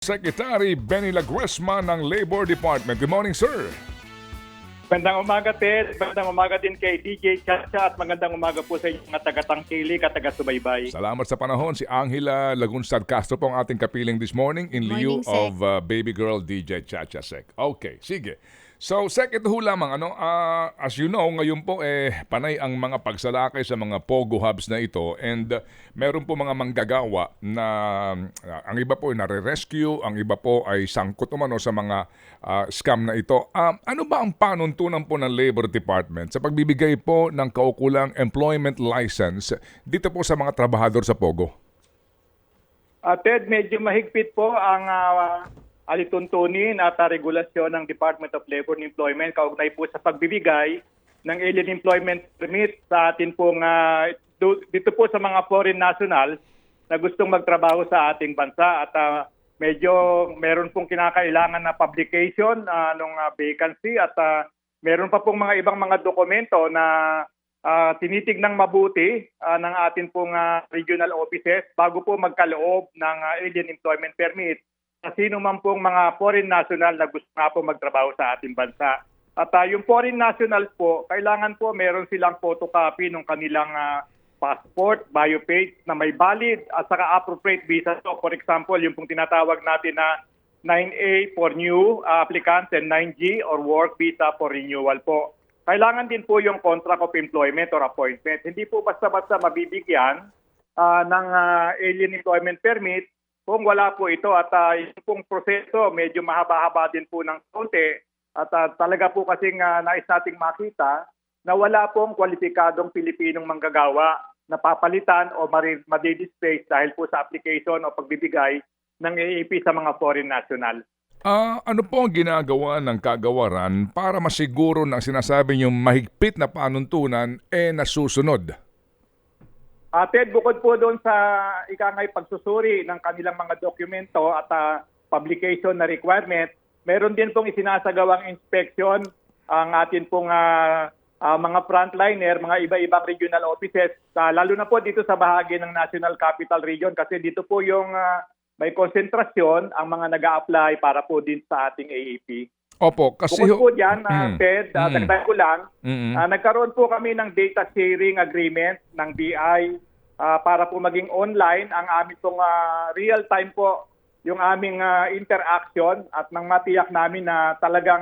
Secretary Benny Laguesma ng Labor Department. Good morning, sir. Magandang umaga, Ted. Magandang umaga din kay DJ Chacha at magandang umaga po sa inyong mga taga-tangkilik at taga-subaybay. Salamat sa panahon. Si Angela Lagunstad Castro po ang ating kapiling this morning in lieu Morning, Sec. of baby girl DJ Chacha Sec. Okay, sige. So, Sec, ito ho lamang. As you know, ngayon po panay ang mga pagsalakay sa mga POGO hubs na ito and meron po mga manggagawa na ang iba po ay nare-rescue, ang iba po ay sangkot umano sa mga scam na ito. Ano ba ang panuntunan po ng Labor Department sa pagbibigay po ng kaukulang employment license dito po sa mga trabahador sa POGO? Ted, medyo mahigpit po ang alituntunin at regulasyon ng Department of Labor and Employment kaugnay po sa pagbibigay ng alien employment permit sa atin pong dito po sa mga foreign nationals na gustong magtrabaho sa ating bansa at medyo meron pong kinakailangan na publication ng vacancy at meron pa pong mga ibang mga dokumento na tinitignang mabuti ng atin pong regional offices bago po magkaloob ng alien employment permit sa sino man pong mga foreign national na gusto nga po magtrabaho sa ating bansa. At yung foreign nationals po, kailangan po meron silang photocopy ng kanilang passport, biopage na may valid at saka appropriate visa. So, for example, yung pong tinatawag natin na 9A for new applicants and 9G or work visa for renewal po. Kailangan din po yung contract of employment or appointment. Hindi po basta-basta mabibigyan ng alien employment permit kung wala po ito at yung pong proseso medyo mahaba-haba din po ng konti at talaga po kasing nais nating makita na wala pong kwalipikadong Pilipinong manggagawa na papalitan o madidisplace dahil po sa application o pagbibigay ng AAP sa mga foreign national. Ano po ang ginagawa ng kagawaran para masiguro na sinasabi niyong mahigpit na panuntunan nasusunod? Ted, bukod po doon sa ikangay pagsusuri ng kanilang mga dokumento at publication na requirement, meron din pong isinasagawang inspection ang atin pong mga frontliner, mga iba-ibang regional offices, lalo na po dito sa bahagi ng National Capital Region kasi dito po yung may konsentrasyon ang mga nag-a-apply para po din sa ating AAP. Opo, kasi bukod po dyan, Ted, dagdag ko lang, nagkaroon po kami ng data sharing agreement ng BI para po maging online ang aming pong real-time po yung aming interaction at nang matiyak namin na talagang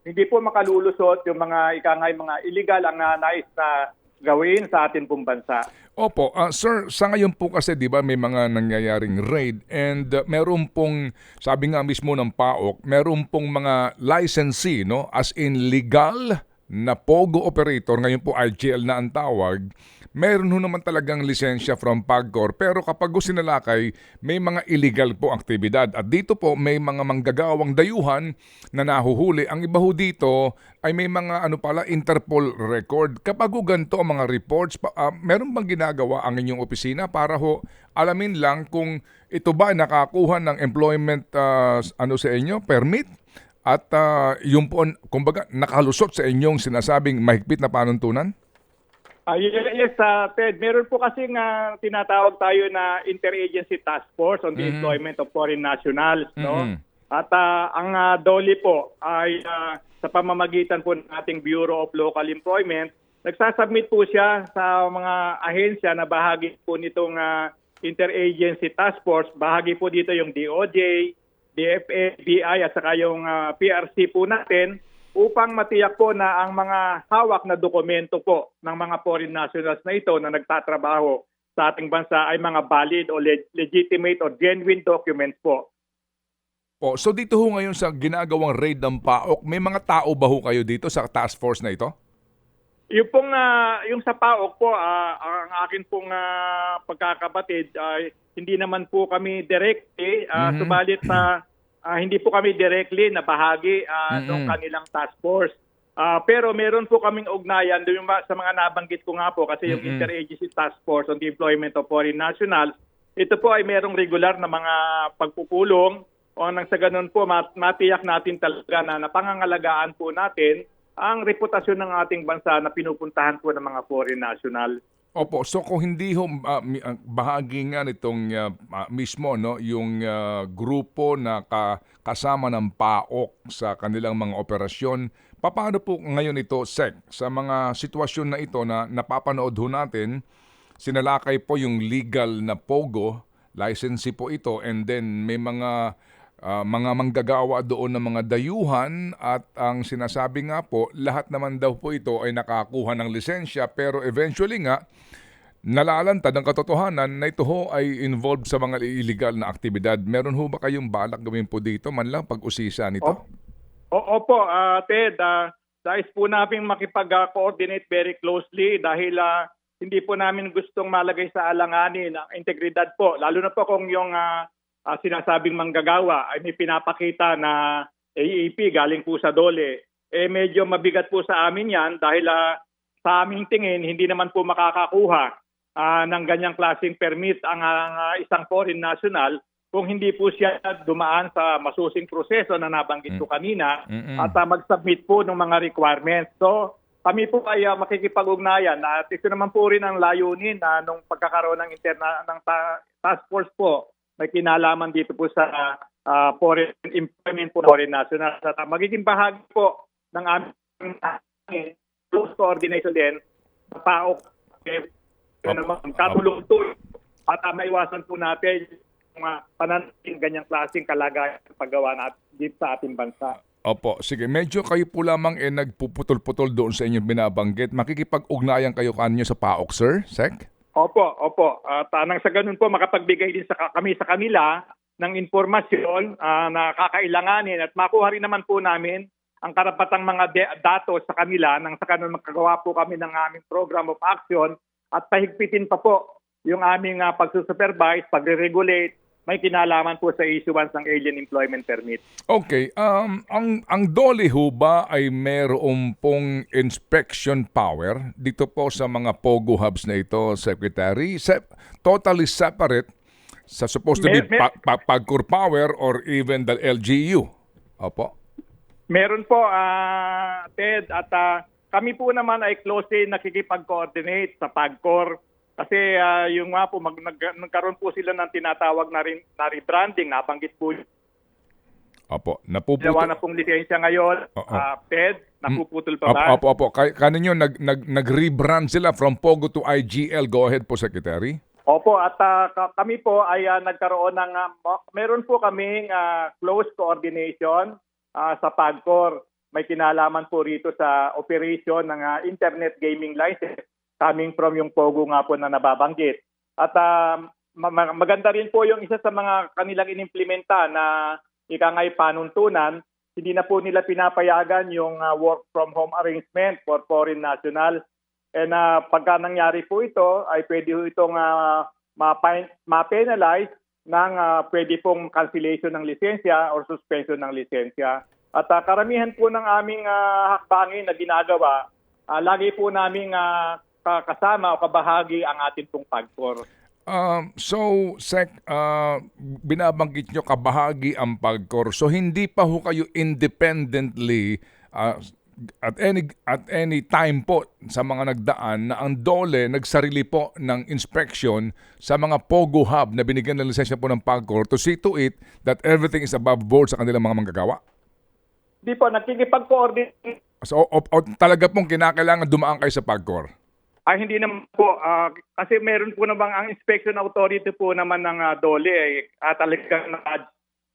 hindi po makalulusot yung mga ikangay mga illegal ang nais na gawin sa atin pong bansa. Opo, sir, sa ngayon po kasi 'di ba may mga nangyayaring raid and meron pong sabi nga mismo ng PAOK, meron pong mga licensee no as in legal na POGO operator, ngayon po IGL na ang tawag. Meron ho naman talagang lisensya from PAGCOR pero kapag sinalakay, may mga illegal po aktibidad. At dito po may mga manggagawang dayuhan na nahuhuli. Ang iba ho dito ay may mga Interpol record. Kapag ganito ang mga reports, meron bang ginagawa ang inyong opisina para ho alamin lang kung ito ba nakakuha ng employment sa inyo, permit? At yung po, kumbaga, nakalusot sa inyong sinasabing mahigpit na panuntunan? Yes, Ted. Meron po kasing tinatawag tayo na Interagency Task Force on the Employment of Foreign Nationals. No? At ang DOLE po ay sa pamamagitan po ng ating Bureau of Local Employment, nagsasubmit po siya sa mga ahensya na bahagi po nitong Interagency Task Force. Bahagi po dito yung DOJ, DFA, BI at saka yung PRC po natin upang matiyak po na ang mga hawak na dokumento po ng mga foreign nationals na ito na nagtatrabaho sa ating bansa ay mga valid o legitimate o genuine documents po. So dito ho ngayon sa ginagawang raid ng PAOK, may mga tao ba ho kayo dito sa task force na ito? Yung pong yung sa PAOK po, ang akin pong pagkakabatid, hindi naman po kami directly, subalit hindi po kami directly na bahagi ng kanilang task force. Pero meron po kaming ugnayan sa mga nabanggit ko nga po kasi yung Interagency Task Force on the Employment of Foreign Nationals, ito po ay merong regular na mga pagpupulong o nang sa ganun po matiyak natin talaga na napangangalagaan po natin ang reputasyon ng ating bansa na pinupuntahan po ng mga foreign national. Opo, so kung hindi ho bahagi nga nitong mismo no yung grupo na kasama ng PAOK sa kanilang mga operasyon, paano po ngayon ito, Sec, sa mga sitwasyon na ito na napapanood ho natin, sinalakay po yung legal na pogo, licensee po ito, and then may mga manggagawa doon ng mga dayuhan at ang sinasabi nga po, lahat naman daw po ito ay nakakuha ng lisensya pero eventually nga, nalalantad ang katotohanan na ito ho ay involved sa mga illegal na aktibidad. Meron ho ba kayong balak gawin po dito man lang pag-usisa nito? Opo, Ted, nais po namin makipag-coordinate very closely dahil hindi po namin gustong malagay sa alanganin ang integridad po. Lalo na po kung yung sinasabing manggagawa ay may pinapakita na AEP galing po sa DOLE. Medyo mabigat po sa amin yan dahil sa aming tingin hindi naman po makakakuha ng ganyang klaseng permit ang isang foreign national kung hindi po siya dumaan sa masusing proseso na nabanggit ko kanina at mag-submit po ng mga requirements. So kami po ay makikipag-ugnayan at ito naman po rin ang layunin na nung pagkakaroon ng task force po may kinalaman dito po sa foreign employment po foreign national. At magiging bahagi po ng aming close coordination din sa PAOK katulong to at maiwasan po natin yung pananaling ganyang klaseng kalagayan ng paggawa natin dito sa ating bansa. Opo, sige. Medyo kayo po lamang nagpuputol-putol doon sa inyong binabanggit. Makikipag-ugnayan kayo kanyo sa PAOK, sir? Sec? Opo. At nang sa ganun po, makapagbigay din kami sa kanila ng impormasyon na kakailanganin at makuha rin naman po namin ang karapatang mga datos sa kanila nang sa ganun magkagawa po kami ng aming program of action at pahigpitin pa po yung aming pagsusupervise, pagre-regulate, may kinalaman po sa issuance ng alien employment permit. Okay. Ang DOLE ho ba ay meron pong inspection power dito po sa mga POGO hubs na ito, Secretary? Totally separate sa supposed to be PAGCOR power or even the LGU? Opo. Meron po, Ted, at kami po naman ay closely nakikipag-coordinate sa PAGCOR kasi yung nga po, nagkaroon po sila ng tinatawag na rebranding, nabanggit po. Opo, napuputol. Gawa na pong lisensya ngayon, Ted, napuputol pa ba? Opo. Kaninyo nag-rebrand sila from POGO to IGL. Go ahead po, Secretary. Opo, at kami po ay nagkaroon ng, meron po kaming close coordination sa PAGCOR. May kinalaman po rito sa operation ng internet gaming license coming from yung POGO nga po na nababanggit. At maganda rin po yung isa sa mga kanilang inimplementa na ikangay panuntunan, hindi na po nila pinapayagan yung work from home arrangement for foreign national. And pagka nangyari po ito, ay pwede itong ma-penalize ng pwede pong cancellation ng lisensya or suspension ng lisensya. At karamihan po ng aming hakbangin na ginagawa, lagi po naming kasama o kabahagi ang ating pong PAGCOR. So, Sec, binabanggit nyo kabahagi ang PAGCOR. So, hindi pa ho kayo independently at any time po sa mga nagdaan na ang DOLE nagsarili po ng inspection sa mga POGO hub na binigyan ng lisensya po ng PAGCOR to see to it that everything is above board sa kanilang mga manggagawa? Di po, nakikipag-coordinate. So, talaga pong kinakailangan dumaan kayo sa PAGCOR? Ay, hindi naman po. Kasi meron po naman ang inspection authority po naman ng DOLE at talagang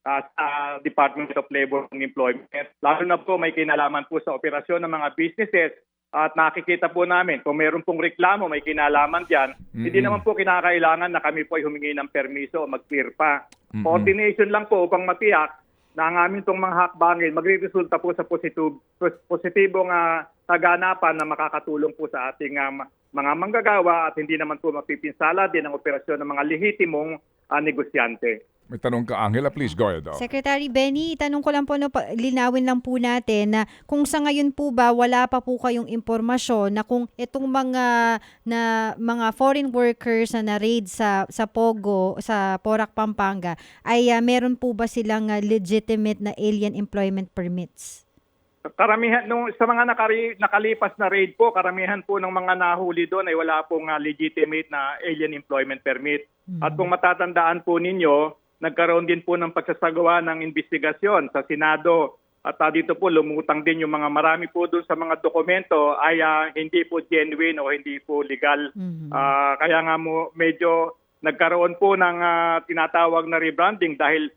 sa Department of Labor and Employment. Lalo na po may kinalaman po sa operasyon ng mga businesses at nakikita po namin kung meron pong reklamo, may kinalaman dyan. Hindi naman po kinakailangan na kami po ay humingi ng permiso o mag-clear pa. Coordination lang po upang matiyak na ang aming itong mga hakbangin magre-resulta po sa positibong kaganapan na makakatulong po sa ating mga manggagawa at hindi naman po mapipinsala din ang operasyon ng mga lehitimong negosyante. May tanong ka, Angela. Please go ahead. Secretary Benny, itanong ko lang po, linawin lang po natin na kung sa ngayon po ba wala pa po kayong impormasyon na kung itong mga foreign workers na na-raid sa POGO, sa Porac, Pampanga, ay meron po ba silang legitimate na alien employment permits? Karamihan sa mga nakalipas na raid po, karamihan po ng mga nahuli doon ay wala pong legitimate na alien employment permit. At kung matatandaan po ninyo, nagkaroon din po ng pagsasagawa ng investigasyon sa Senado. At dito po lumutang din yung mga marami po doon sa mga dokumento ay hindi po genuine o hindi po legal. Kaya nga medyo nagkaroon po ng tinatawag na rebranding dahil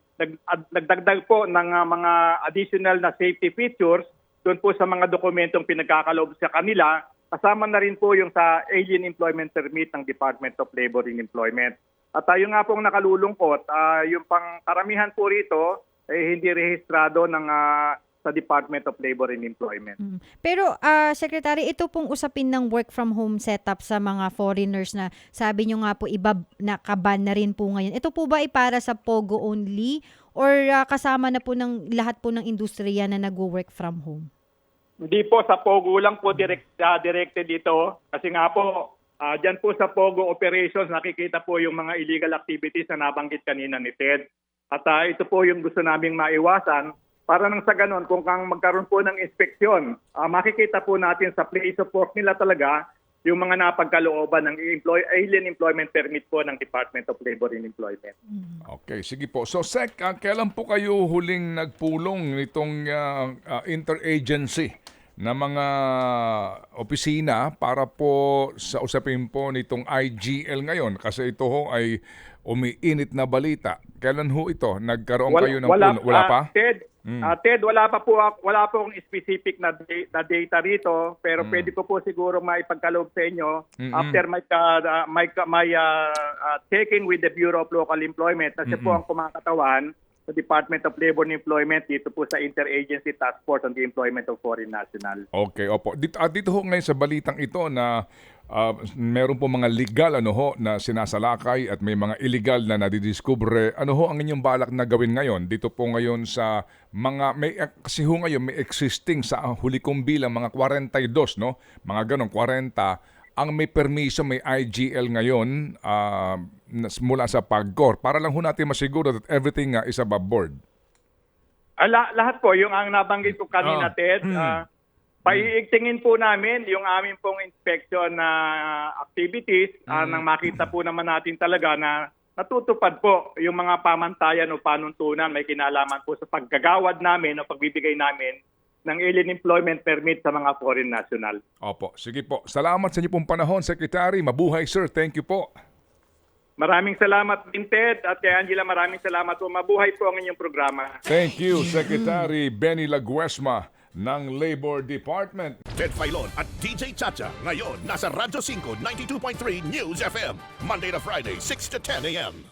nagdagdag po ng mga additional na safety features doon po sa mga dokumentong pinagkakaloob sa kanila, kasama na rin po yung sa alien employment permit ng Department of Labor and Employment. At yung nga pong nakalulungkot, yung karamihan po rito ay hindi rehistrado ng sa Department of Labor and Employment. Pero Secretary, ito pong usapin ng work from home setup sa mga foreigners na sabi nyo nga po iba nakaban na rin po ngayon. Ito po ba ay para sa POGO only or kasama na po ng lahat po ng industriya na nag-work from home? Hindi po, sa POGO lang po directed dito. Kasi nga po, dyan po sa POGO operations, nakikita po yung mga illegal activities na nabanggit kanina ni Ted. At ito po yung gusto naming maiwasan para nang sa ganon, kung magkaroon po ng inspeksyon, makikita po natin sa place of work nila talaga yung mga napagkalooban ng alien employment permit po ng Department of Labor and Employment. Okay, sige po. So, Sec, kailan po kayo huling nagpulong nitong interagency na mga opisina para po sa usapin po nitong IGL ngayon? Kasi ito ho ay umiinit na balita. Kailan ho ito? Nagkaroon kayo ng pulong? Wala pa? Ted, wala po akong specific na data rito, pero pwede ko po siguro maipagkaloob sa inyo after my checking with the Bureau of Local Employment na siya po ang kumakatawan sa Department of Labor and Employment dito po sa Interagency Task Force on the Employment of Foreign Nationals. Okay, opo. Dito ho ngayon sa balitang ito na meron po mga legal na sinasalakay at may mga illegal na nadidiskubre. Ano ho ang inyong balak na gawin ngayon? Dito po ngayon sa kasi ho ngayon may existing sa huli kong bilang mga 42, no? Mga ganong 40 ang may permiso, may IGL ngayon mula sa PAGCOR para lang ho natin masiguro that everything is above board. Lahat po, yung ang nabanggit ko kanina, Ted, paiigtingin po namin yung aming pong inspection na activities nang makita po naman natin talaga na natutupad po yung mga pamantayan o panuntunan may kinalaman po sa paggagawad namin o pagbibigay namin ng alien employment permit sa mga foreign national. Opo, sige po. Salamat sa inyo pong panahon, Secretary. Mabuhay, sir. Thank you po. Maraming salamat din, Ted, at kay Angela, maraming salamat po. Mabuhay po ang inyong programa. Thank you, Secretary Benny Laguesma ng Labor Department. Ted Filon at DJ Chacha. Ngayon, nasa Radyo 5, 92.3 News FM. Monday to Friday, 6 to 10 a.m.